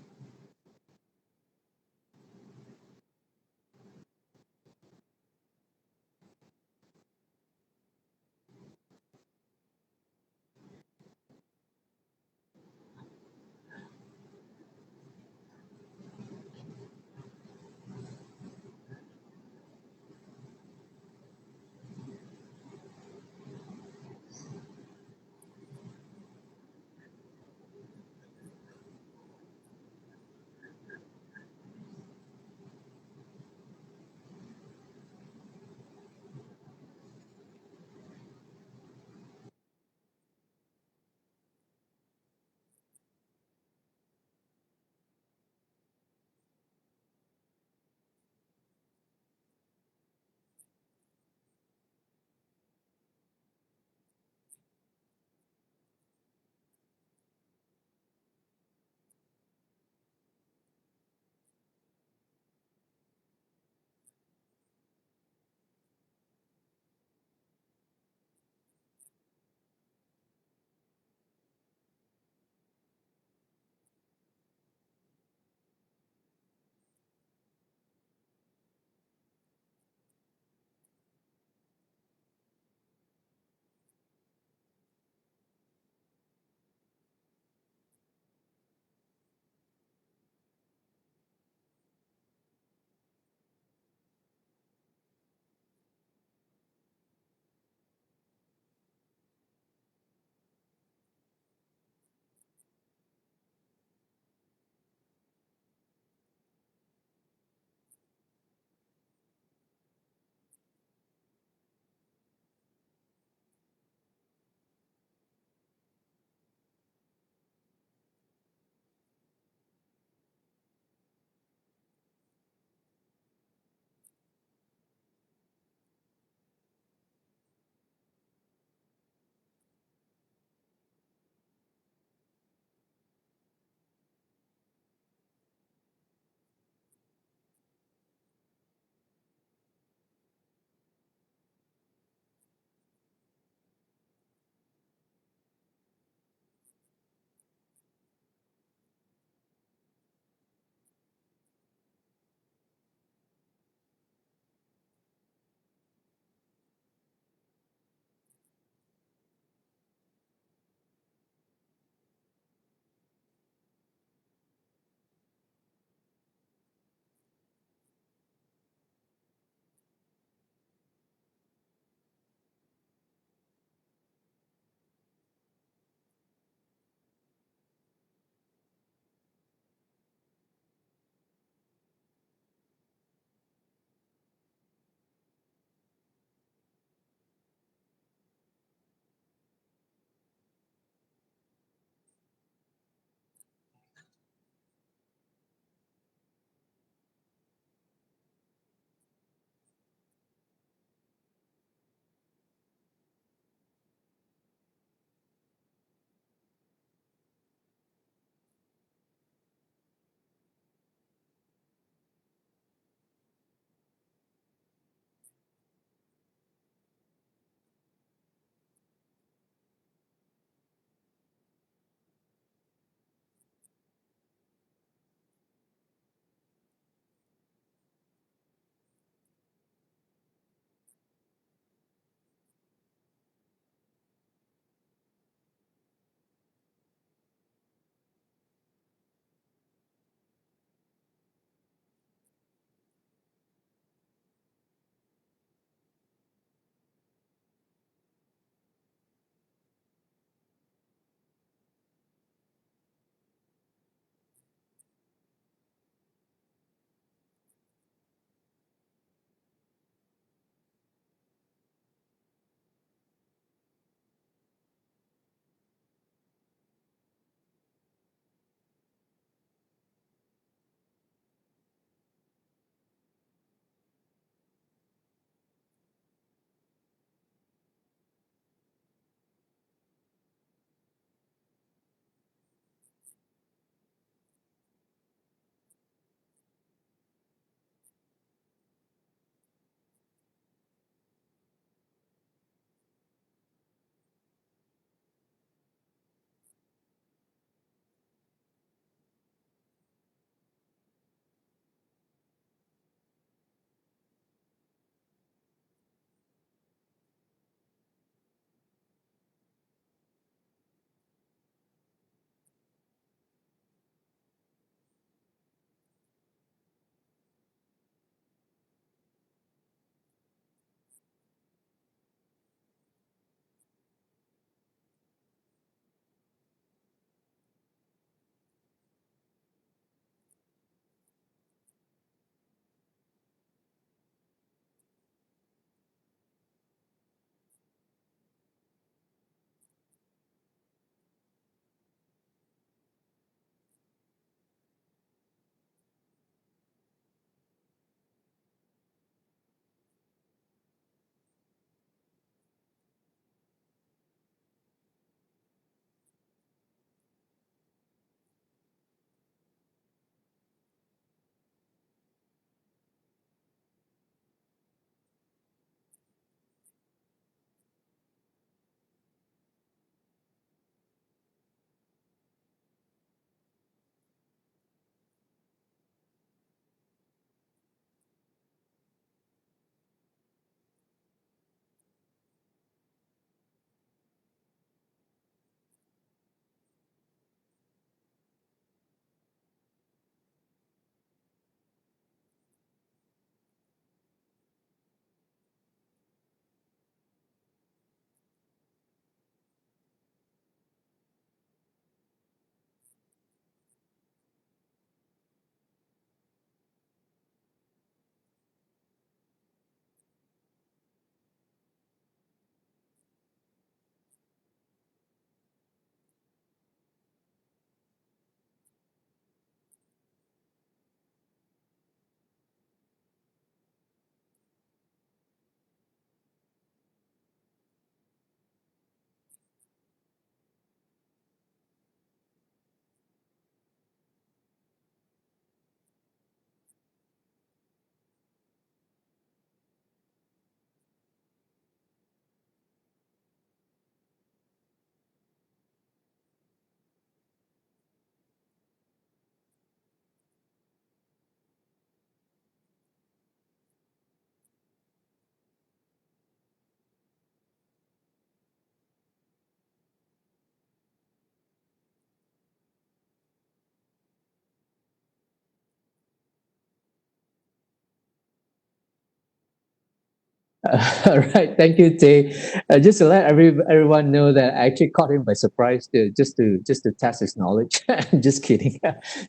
All right, thank you, Tay. Just to let everyone know that I actually caught him by surprise just to test his knowledge. Just kidding.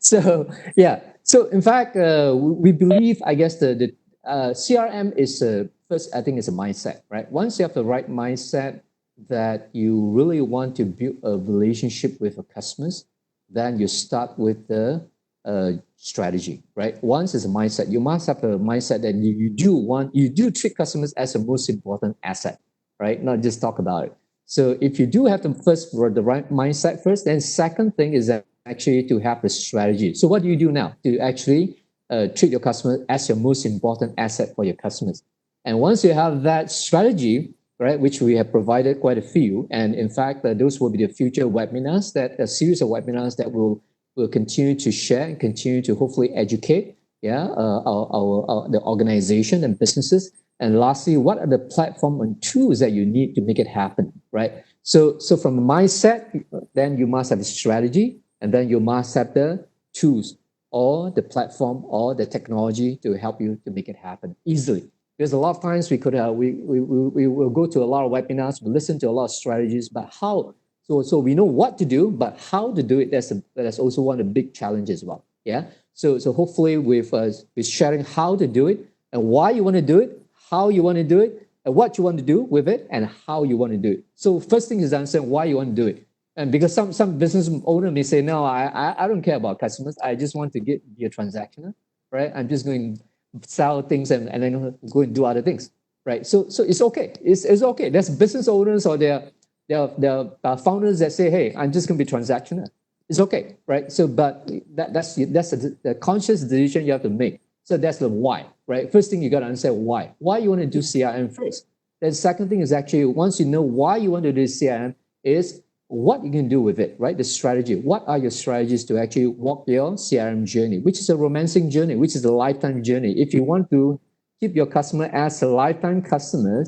So yeah, so in fact, we believe, I guess the CRM is first. I think it's a mindset, right? Once you have the right mindset that you really want to build a relationship with your customers, then you start with the strategy, right? Once is a mindset. You must have a mindset that you do treat customers as the most important asset, right? Not just talk about it. So if you do have the right mindset first, then second thing is that actually to have the strategy. So what do you do now to actually treat your customers as your most important asset for your customers? And once you have that strategy, right, which we have provided quite a few, and in fact, those will be the future webinars, that a series of webinars that will continue to share and continue to hopefully educate, yeah, the organization and businesses. And lastly, what are the platform and tools that you need to make it happen, right? So from the mindset, then you must have a strategy, and then you must have the tools or the platform or the technology to help you to make it happen easily. Because a lot of times we will go to a lot of webinars, we listen to a lot of strategies, but how? So we know what to do, but how to do it, that's also one of the big challenges as well. Yeah. So hopefully with sharing how to do it and why you want to do it, how you want to do it, and what you want to do with it, and how you want to do it. So first thing is understand why you want to do it. And because some business owner may say, no, I don't care about customers. I just want to be a transactioner, right? I'm just going to sell things and then go and do other things, right? So it's okay. It's okay. There's business owners or there are founders that say, hey, I'm just going to be transactional. It's okay, right? So, but that's the conscious decision you have to make. So that's the why, right? First thing you got to understand why. Why you want to do CRM first. Then second thing is actually once you know why you want to do CRM is what you can do with it, right? The strategy. What are your strategies to actually walk your CRM journey, which is a romancing journey, which is a lifetime journey. If you want to keep your customer as a lifetime customer,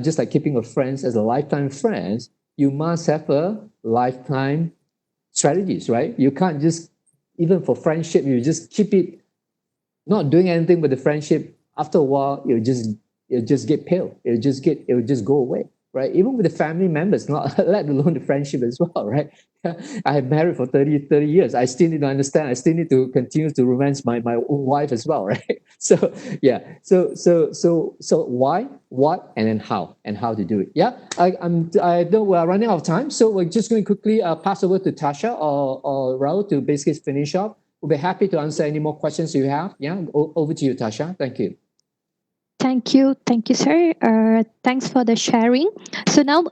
just like keeping your friends as a lifetime friends, you must have a lifetime strategies, right? You can't just, even for friendship, you just keep it not doing anything with the friendship. After a while, it'll just get pale. It'll just go away, right? Even with the family members, not let alone the friendship as well, right? I have married for 30 years. I still need to understand. I still need to continue to romance my own wife as well, right? So yeah. So why, what, and then how to do it. Yeah. I know we're running out of time, so we're just going to quickly pass over to Tasha or Raul to basically finish up. We'll be happy to answer any more questions you have. Yeah. Over to you, Tasha. Thank you. Thank you, sir. Thanks for the sharing. So now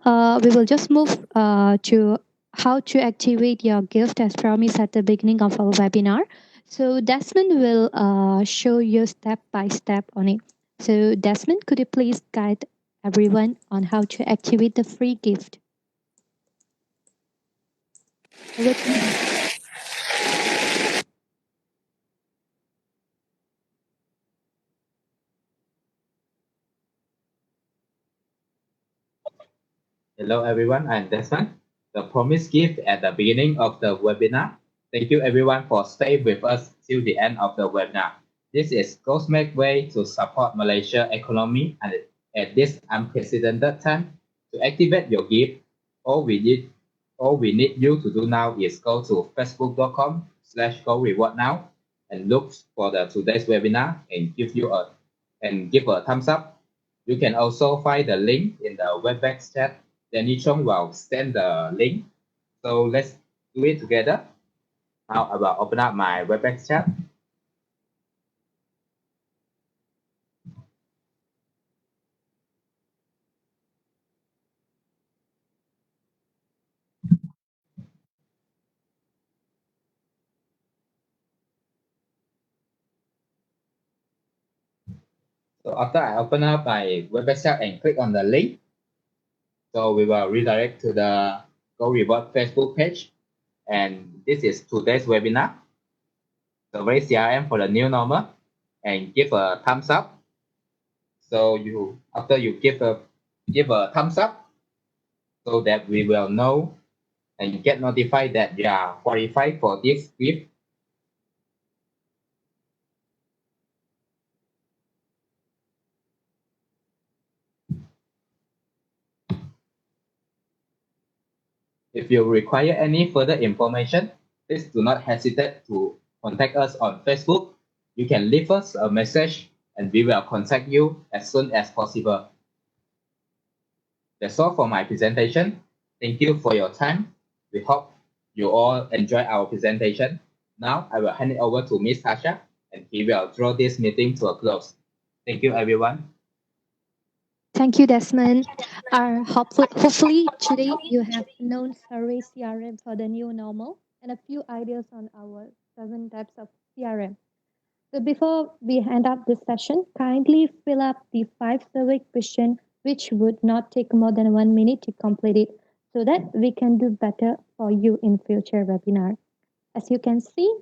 we will just move to how to activate your gift as promised at the beginning of our webinar. So Desmond will show you step by step on it. So Desmond, could you please guide everyone on how to activate the free gift? Over to you. Hello everyone, I'm Desmond, the promised gift at the beginning of the webinar. Thank you everyone for staying with us till the end of the webinar. This is GhostMake way to support Malaysia economy and at this unprecedented time. To activate your gift, all we need you to do now is go to facebook.com/go reward now and look for the today's webinar and give a thumbs up. You can also find the link in the Webex chat. Then Nichong will send the link. So let's do it together. How about open up my Webex chat? So after I open up my Webex chat and click on the link, so we will redirect to the Go Reward Facebook page. And this is today's webinar. So raise CRM for the new normal and give a thumbs up. So after you give a thumbs up, so that we will know and get notified that you are qualified for this gift. If you require any further information, please do not hesitate to contact us on Facebook. You can leave us a message and we will contact you as soon as possible. That's all for my presentation. Thank you for your time. We hope you all enjoy our presentation. Now I will hand it over to Miss Tasha and he will draw this meeting to a close. Thank you, everyone. Thank you, Desmond. Hopefully today you have known Survey CRM for the new normal and a few ideas on our 7 types of CRM. So before we hand up this session, kindly fill up the 5 survey question, which would not take more than 1 minute to complete it, so that we can do better for you in future webinar. As you can see,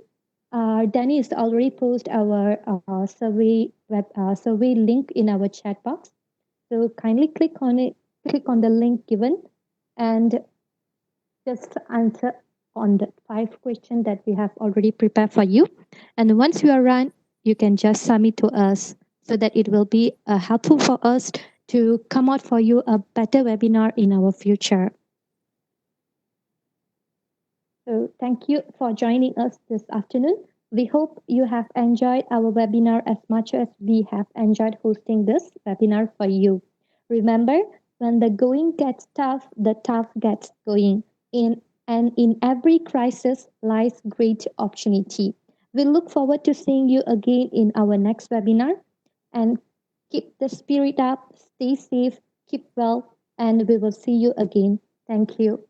Danny has already posted our survey link in our chat box. So kindly click on it, click on the link given, and just answer on the 5 questions that we have already prepared for you. And once you are run, you can just submit to us so that it will be helpful for us to come out for you a better webinar in our future. So thank you for joining us this afternoon. We hope you have enjoyed our webinar as much as we have enjoyed hosting this webinar for you. Remember, when the going gets tough, the tough gets going. And in every crisis lies great opportunity. We look forward to seeing you again in our next webinar. And keep the spirit up, stay safe, keep well, and we will see you again. Thank you.